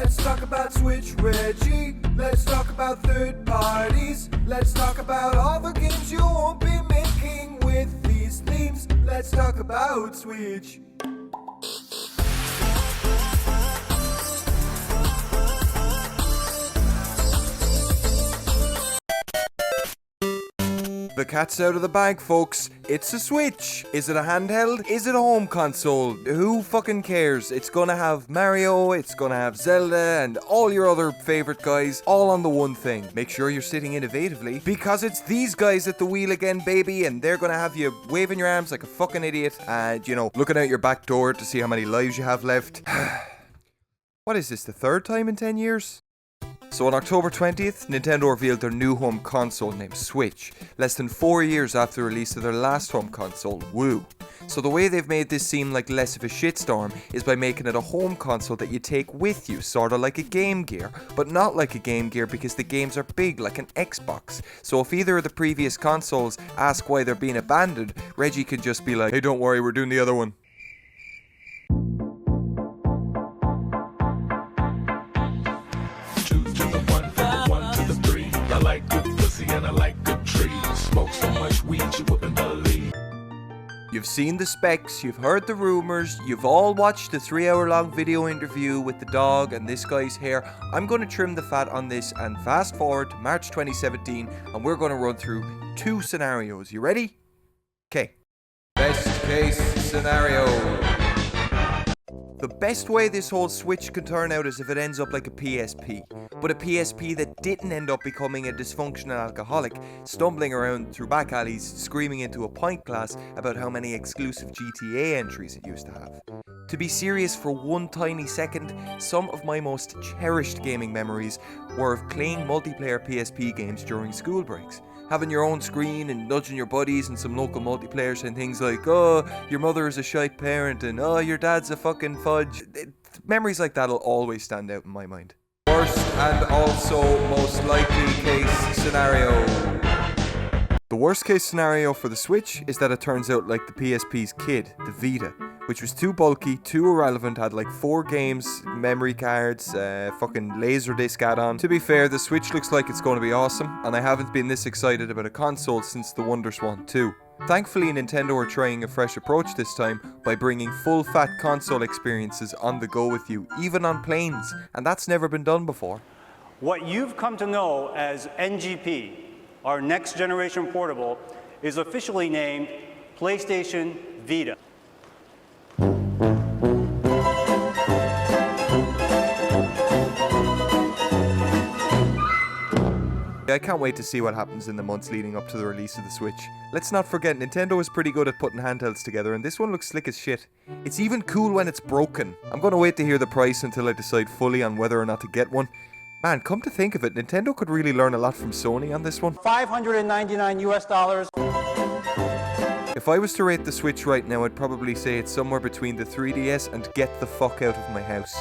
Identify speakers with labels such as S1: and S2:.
S1: Let's talk about Switch, Reggie. Let's talk about third parties. Let's talk about all the games you won't be making with these themes. Let's talk about Switch. The cat's out of the bag, folks. It's a Switch. Is it a handheld? Is it a home console? Who fucking cares? It's gonna have Mario, it's gonna have Zelda, and all your other favorite guys, all on the one thing. Make sure you're sitting innovatively, because it's these guys at the wheel again, baby, and they're gonna have you waving your arms like a fucking idiot, and, you know, looking out your back door to see how many lives you have left. What is this, the third time in 10 years? So on October 20th, Nintendo revealed their new home console named Switch, less than 4 years after the release of their last home console, Wii. So the way they've made this seem like less of a shitstorm is by making it a home console that you take with you, sorta like a Game Gear, but not like a Game Gear because the games are big like an Xbox. So if either of the previous consoles ask why they're being abandoned, Reggie can just be like, hey, don't worry, we're doing the other one.
S2: I like good pussy and I like good trees. Smoke so much weed you wouldn't believe.
S1: You've seen the specs, you've heard the rumors, you've all watched the 3-hour-long video interview with the dog and this guy's hair. I'm going to trim the fat on this and fast forward to March 2017 and we're going to run through 2 scenarios. You ready? Okay. Best case scenario. The best way this whole Switch could turn out is if it ends up like a PSP, but a PSP that didn't end up becoming a dysfunctional alcoholic, stumbling around through back alleys, screaming into a pint glass about how many exclusive GTA entries it used to have. To be serious for one tiny second, some of my most cherished gaming memories were of playing multiplayer PSP games during school breaks. Having your own screen and nudging your buddies and some local multiplayer saying things like, oh, your mother is a shite parent and oh, your dad's a fucking fudge. Memories like that'll always stand out in my mind. Worst and also most likely case scenario. The worst case scenario for the Switch is that it turns out like the PSP's kid, the Vita, which was too bulky, too irrelevant, had like 4 games, memory cards, fucking Laserdisc add-on. To be fair, the Switch looks like it's going to be awesome, and I haven't been this excited about a console since the WonderSwan 2. Thankfully, Nintendo are trying a fresh approach this time by bringing full-fat console experiences on the go with you, even on planes, and that's never been done before.
S3: What you've come to know as NGP, our next generation portable, is officially named PlayStation Vita.
S1: I can't wait to see what happens in the months leading up to the release of the Switch. Let's not forget, Nintendo is pretty good at putting handhelds together, and this one looks slick as shit. It's even cool when it's broken. I'm gonna wait to hear the price until I decide fully on whether or not to get one. Man, come to think of it, Nintendo could really learn a lot from Sony on this one.
S3: $599 US.
S1: If I was to rate the Switch right now, I'd probably say it's somewhere between the 3DS and get the fuck out of my house.